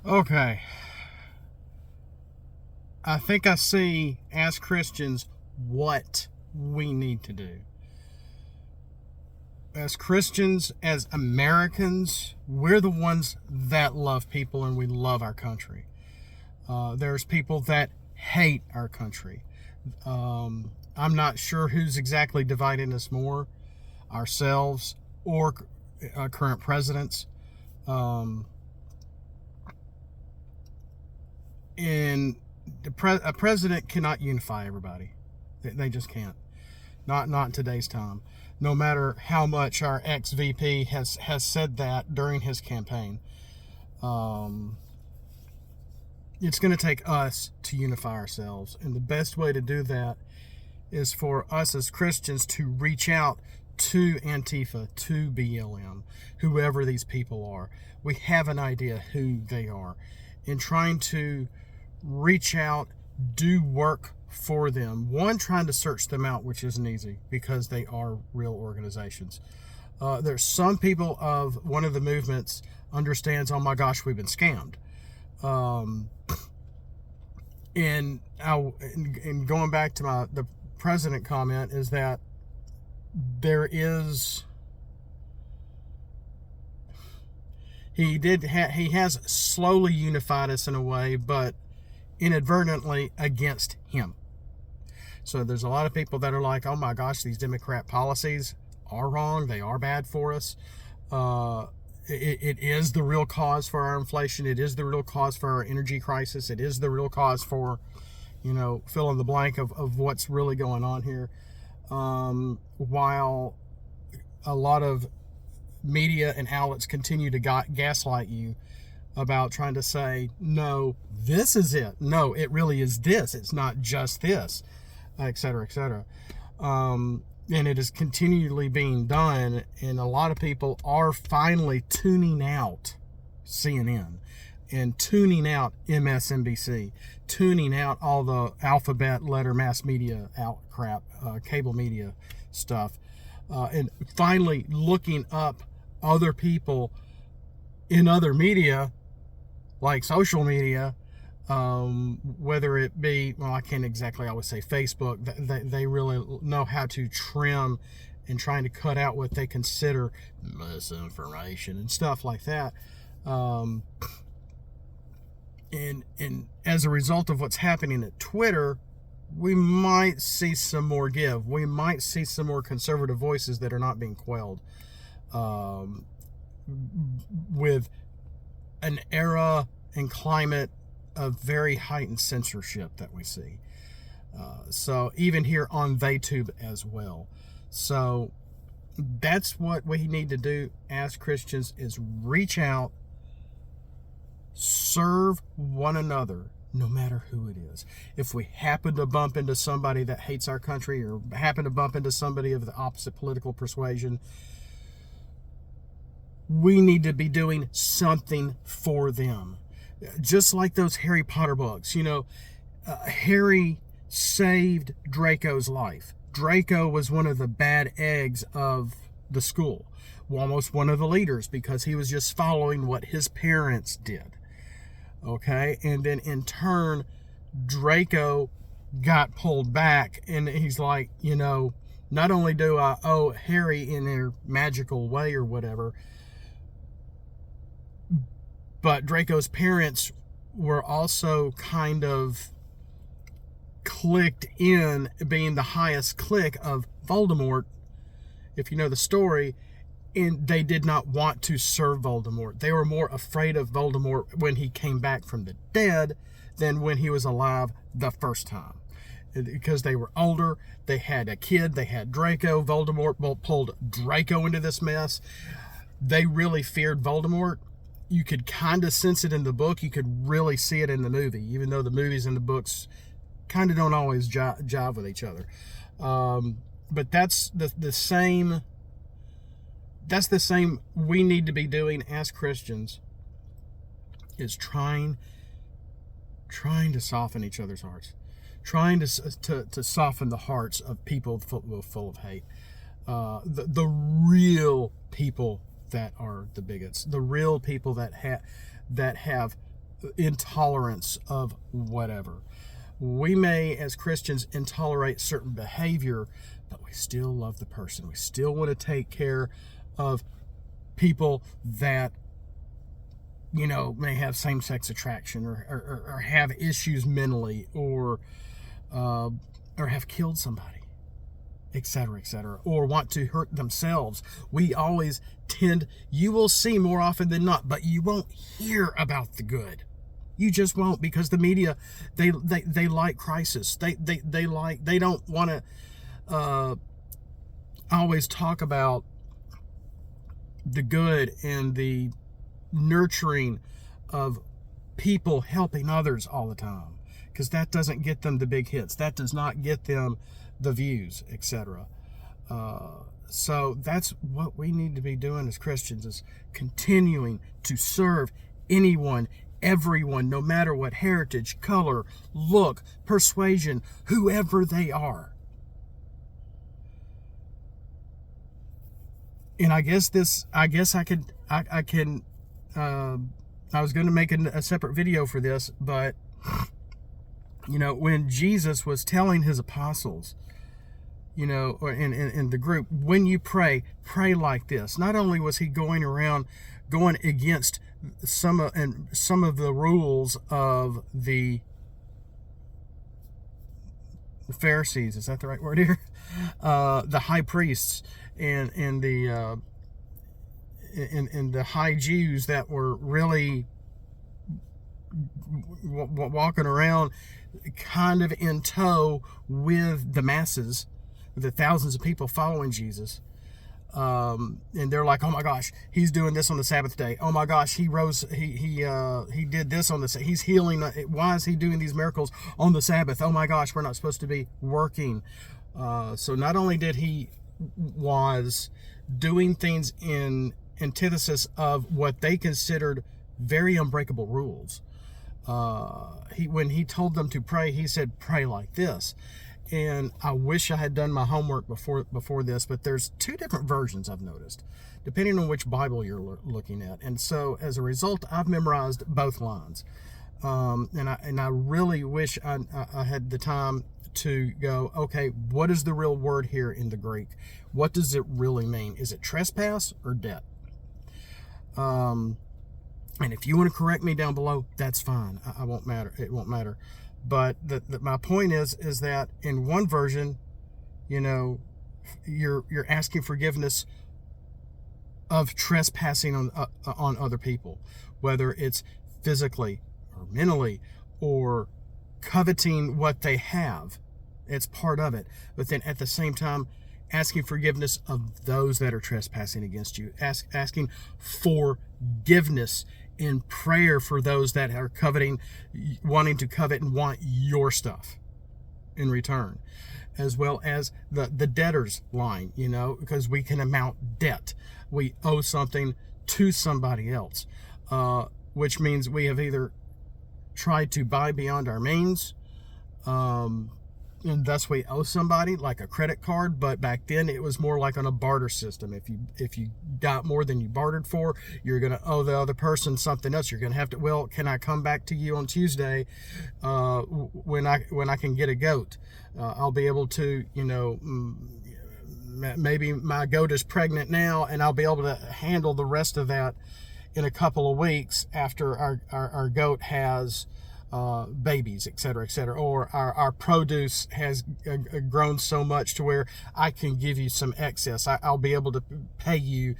Okay. I think I see, as Christians, what we need to do. As Christians, as Americans, we're the ones that love people and we love our country. There's people that hate our country. I'm not sure who's exactly dividing us more, ourselves or current presidents. Um, and a president cannot unify everybody. They just can't. Not in today's time. No matter how much our ex VP has said that during his campaign, um, it's going to take us to unify ourselves, and the best way to do that is for us as Christians to reach out to Antifa, to BLM, whoever these people are. We have an idea who they are, and trying to reach out, do work for them. One, trying to search them out, which isn't easy because they are real organizations. There's some people of one of the movements understands, oh my gosh, we've been scammed. Um, and going back to the president comment is that he has slowly unified us in a way, but inadvertently against him. So there's a lot of people that are like, oh my gosh, these Democrat policies are wrong. They are bad for us. It is the real cause for our inflation. It is the real cause for our energy crisis. It is the real cause for, fill in the blank of what's really going on here. While a lot of media and outlets continue to gaslight you about trying to say, no, this is it. No, it really is this. It's not just this, et cetera, et cetera. And it is continually being done, and a lot of people are finally tuning out CNN and tuning out MSNBC, tuning out all the alphabet letter mass media crap, cable media stuff, and finally looking up other people in other media, like social media, whether it be, well, I can't exactly always say Facebook. They really know how to trim and trying to cut out what they consider misinformation and stuff like that. And as a result of what's happening at Twitter, we might see some more give. We might see some more conservative voices that are not being quelled. With an era and climate of very heightened censorship that we see. So even here on VayTube as well. So that's what we need to do as Christians, is reach out, serve one another, no matter who it is. If we happen to bump into somebody that hates our country, or happen to bump into somebody of the opposite political persuasion, we need to be doing something for them. Just like those Harry Potter books, Harry saved Draco's life. Draco was one of the bad eggs of the school, almost one of the leaders, because he was just following what his parents did. Okay, and then in turn, Draco got pulled back, and he's like, not only do I owe Harry in their magical way or whatever, but Draco's parents were also kind of clicked in, being the highest clique of Voldemort, if you know the story, and they did not want to serve Voldemort. They were more afraid of Voldemort when he came back from the dead than when he was alive the first time. Because they were older, they had a kid, they had Draco. Voldemort pulled Draco into this mess. They really feared Voldemort. You could kind of sense it in the book. You could really see it in the movie, even though the movies and the books kind of don't always jive with each other. But that's the same. That's the same we need to be doing as Christians, is trying to soften each other's hearts, trying to soften the hearts of people full of hate. The real people that are the bigots, the real people that have intolerance of whatever. We may, as Christians, intolerate certain behavior, but we still love the person. We still want to take care of people that, may have same-sex attraction or have issues mentally or have killed somebody, etc., or want to hurt themselves. We always you will see more often than not, but you won't hear about the good. You just won't, because the media, they like crisis. They don't want to always talk about the good and the nurturing of people helping others all the time, because that doesn't get them the big hits. That does not get them the views, etc. So that's what we need to be doing as Christians, is continuing to serve anyone, everyone, no matter what heritage, color, look, persuasion, whoever they are. And I was going to make a separate video for this, but when Jesus was telling his apostles, or in the group, when you pray like this. Not only was he going against some of the rules of the Pharisees, is that the right word here? The high priests and the high Jews that were really walking around kind of in tow with the masses, the thousands of people following Jesus. And they're like, oh my gosh, he's doing this on the Sabbath day. Oh my gosh, he did this on the, he's healing. Why is he doing these miracles on the Sabbath? Oh my gosh, we're not supposed to be working. So not only did he was doing things in antithesis of what they considered very unbreakable rules. When he told them to pray, he said, pray like this. And I wish I had done my homework before this, but there's two different versions I've noticed, depending on which Bible you're looking at. And so as a result, I've memorized both lines. And I really wish I had the time to go, okay, what is the real word here in the Greek? What does it really mean? Is it trespass or debt? And if you want to correct me down below, that's fine. I won't matter. It won't matter. But my point is that in one version, you're asking forgiveness of trespassing on other people, whether it's physically or mentally or coveting what they have. It's part of it. But then at the same time, asking forgiveness of those that are trespassing against you, asking forgiveness in prayer for those that are wanting to covet and want your stuff in return, as well as the debtors line, because we can amount debt. We owe something to somebody else, which means we have either tried to buy beyond our means, and thus we owe somebody, like a credit card. But back then it was more like on a barter system. If you got more than you bartered for, you're going to owe the other person something else. You're going to have to, well, can I come back to you on Tuesday when I can get a goat? I'll be able to, maybe my goat is pregnant now, and I'll be able to handle the rest of that in a couple of weeks after our goat has babies, etc., or our produce has grown so much to where I can give you some excess. I'll be able to pay you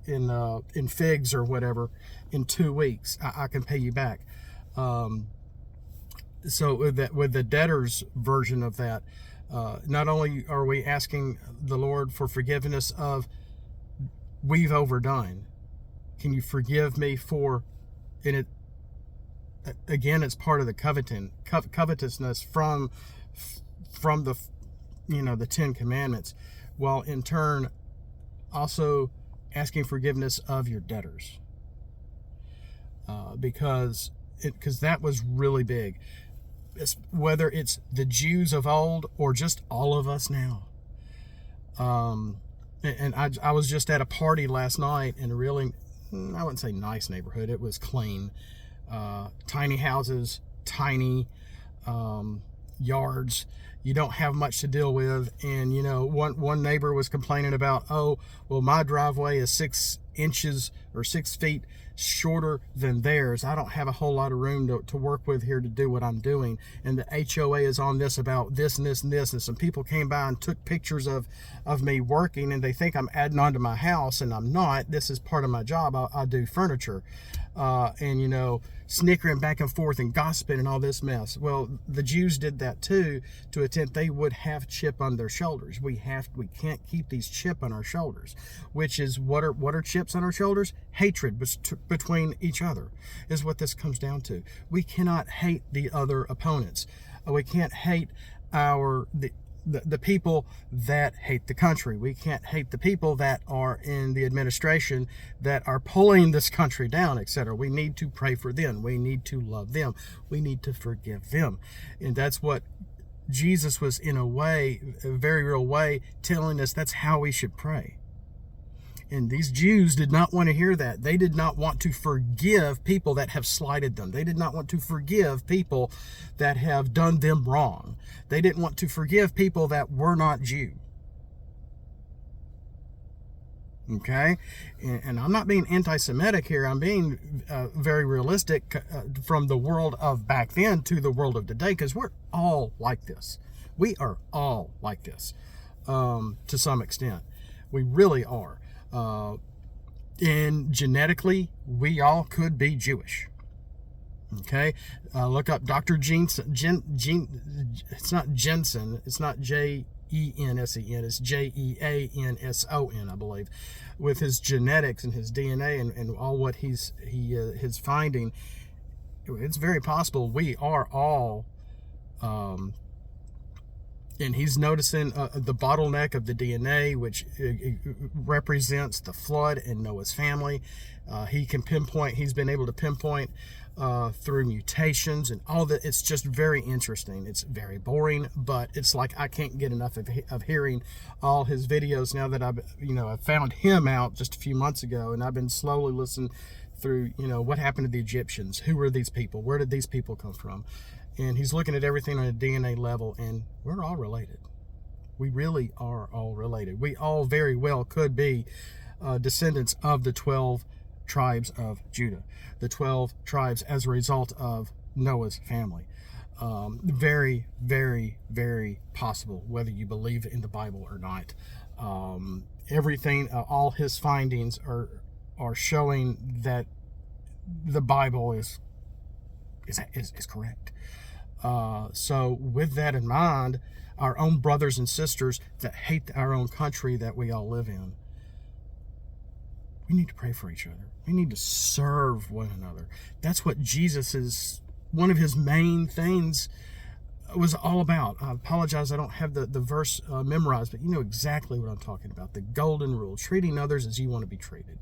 in figs or whatever in 2 weeks. I can pay you back. So with the debtor's version of that, not only are we asking the Lord for forgiveness of we've overdone. Can you forgive me for, and it again, it's part of the covetousness from the the 10 Commandments, while in turn also asking forgiveness of your debtors, because that was really big. Whether it's the Jews of old or just all of us now. And I was just at a party last night in a really, I wouldn't say nice neighborhood. It was clean. tiny houses, tiny yards. You don't have much to deal with. And, you know, one neighbor was complaining about, oh, well, my driveway is 6 inches or 6 feet shorter than theirs. I don't have a whole lot of room to work with here to do what I'm doing. And the HOA is on this about this and this and this. And some people came by and took pictures of me working, and they think I'm adding on to my house, and I'm not. This is part of my job. I do furniture. And, you know, snickering back and forth and gossiping and all this mess. Well, the Jews did that too, to attempt they would have chip on their shoulders. We can't keep these chip on our shoulders, which is what are chips on our shoulders? Hatred between each other is what this comes down to. We cannot hate the other opponents. We can't hate the people that hate the country. We can't hate the people that are in the administration that are pulling this country down, etc. We need to pray for them. We need to love them. We need to forgive them. And that's what Jesus was, in a way, a very real way, telling us that's how we should pray. And these Jews did not want to hear that. They did not want to forgive people that have slighted them. They did not want to forgive people that have done them wrong. They didn't want to forgive people that were not Jew. Okay? And I'm not being anti-Semitic here. I'm being very realistic from the world of back then to the world of today, because we're all like this. We are all like this to some extent. We really are. And genetically, we all could be Jewish. Okay, look up Dr. Jensen. It's not Jensen. It's not Jensen. It's Jeanson, I believe, with his genetics and his DNA and all what his finding. It's very possible we are all. And he's noticing the bottleneck of the DNA, which represents the flood in Noah's family. He's been able to pinpoint through mutations and all that. It's just very interesting. It's very boring, but it's like I can't get enough of hearing all his videos now that I found him out just a few months ago, and I've been slowly listening through, what happened to the Egyptians? Who were these people? Where did these people come from? And he's looking at everything on a DNA level, and we're all related. We really are all related. We all very well could be descendants of the 12 tribes of Judah, the 12 tribes as a result of Noah's family. Very, very, very possible, whether you believe in the Bible or not. Everything, all his findings are showing that the Bible is correct. So with that in mind, our own brothers and sisters that hate our own country that we all live in, we need to pray for each other. We need to serve one another. That's what one of his main things was all about. I apologize, I don't have the verse memorized, but you know exactly what I'm talking about. The golden rule, treating others as you want to be treated.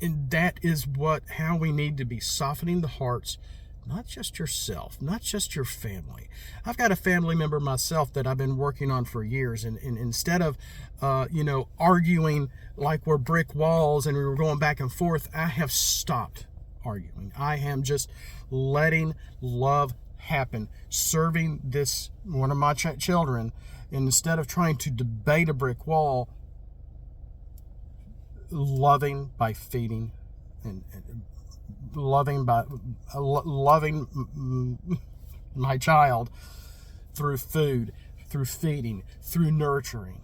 And that is how we need to be, softening the hearts, not just yourself, not just your family. I've got a family member myself that I've been working on for years, and instead of, arguing like we're brick walls and we were going back and forth, I have stopped arguing. I am just letting love happen, serving this one of my children, and instead of trying to debate a brick wall, loving by feeding and loving my child through food, through feeding, through nurturing.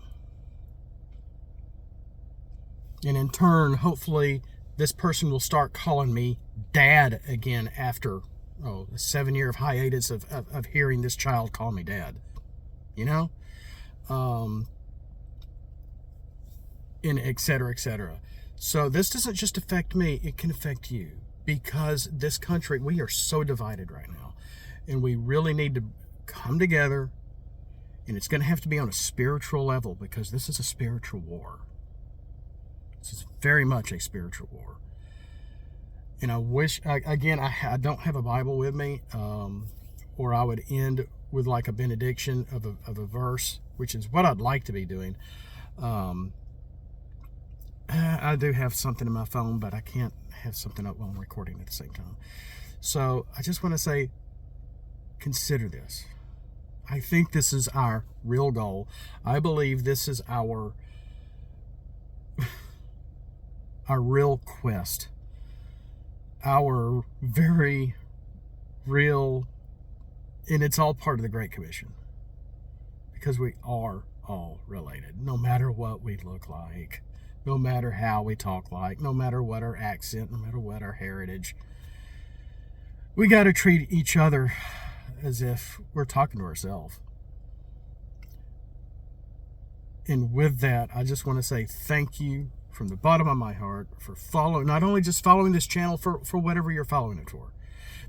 And in turn, hopefully, this person will start calling me dad again after a 7-year of hiatus of hearing this child call me dad. And et cetera, et cetera. So this doesn't just affect me, it can affect you. Because this country, we are so divided right now. And we really need to come together. And it's going to have to be on a spiritual level, because this is a spiritual war. This is very much a spiritual war. And I wish, again, I don't have a Bible with me, or I would end with like a benediction of a verse, which is what I'd like to be doing. I do have something in my phone, but I can't have something up while I'm recording at the same time. So I just want to say, consider this. I think this is our real goal. I believe this is our real quest, our very real, and it's all part of the Great Commission, because we are all related, no matter what we look like, no matter how we talk like, no matter what our accent, no matter what our heritage. We got to treat each other as if we're talking to ourselves. And with that, I just want to say thank you from the bottom of my heart for following, not only just following this channel, for whatever you're following it for.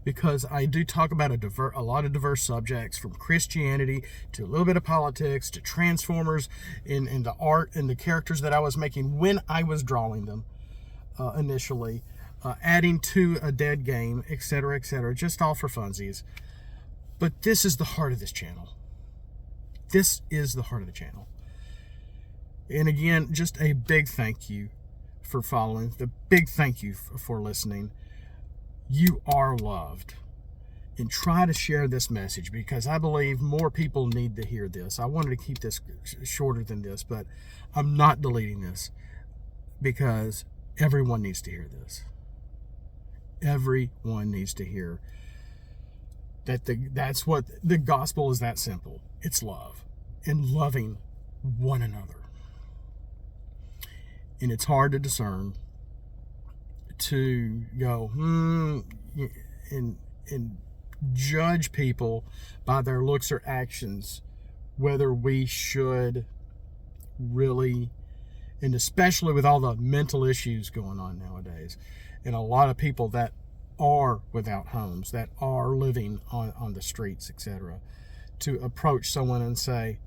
Because I do talk about a lot of diverse subjects, from Christianity to a little bit of politics to Transformers, in the art and the characters that I was making when I was drawing them initially, adding to a dead game, etc., just all for funsies. But this is the heart of this channel. This is the heart of the channel. And again, just a big thank you for following. The big thank you for listening. You are loved. And try to share this message, because I believe more people need to hear this. I wanted to keep this shorter than this, but I'm not deleting this, because everyone needs to hear this. Everyone needs to hear that that's what the gospel is. That simple. It's love and loving one another. And it's hard to discern, to go and judge people by their looks or actions, whether we should really, and especially with all the mental issues going on nowadays, and a lot of people that are without homes, that are living on the streets, etc., to approach someone and say,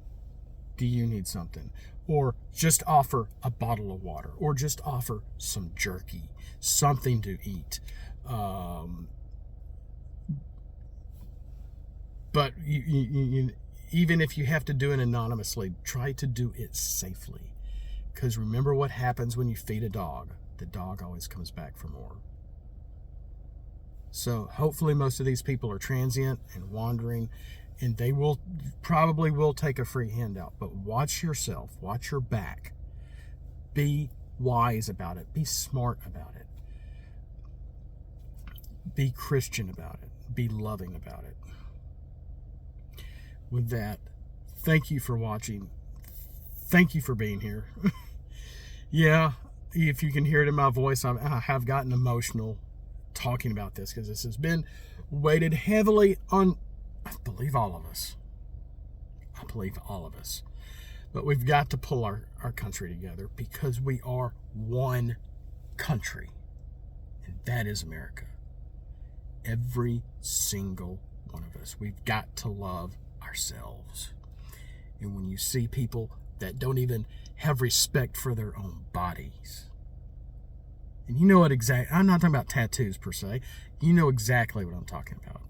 do you need something? Or just offer a bottle of water, or just offer some jerky, something to eat. But you, even if you have to do it anonymously, try to do it safely. Because remember what happens when you feed a dog. The dog always comes back for more. So hopefully most of these people are transient and wandering, and they probably will take a free handout. But watch yourself, watch your back. Be wise about it. Be smart about it. Be Christian about it. Be loving about it. With that, thank you for watching. Thank you for being here. Yeah, if you can hear it in my voice, I have gotten emotional talking about this, because this has been weighted heavily on, I believe, all of us. I believe all of us. But we've got to pull our country together, because we are one country. And that is America. Every single one of us. We've got to love ourselves. And when you see people that don't even have respect for their own bodies, and you know what exactly, I'm not talking about tattoos per se, you know exactly what I'm talking about.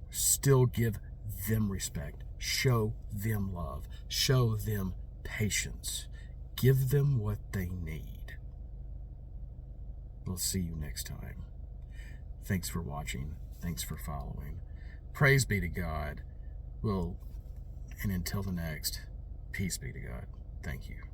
Still give them respect. Show them love. Show them patience. Give them what they need. We'll see you next time. Thanks for watching. Thanks for following. Praise be to God. And until the next, peace be to God. Thank you.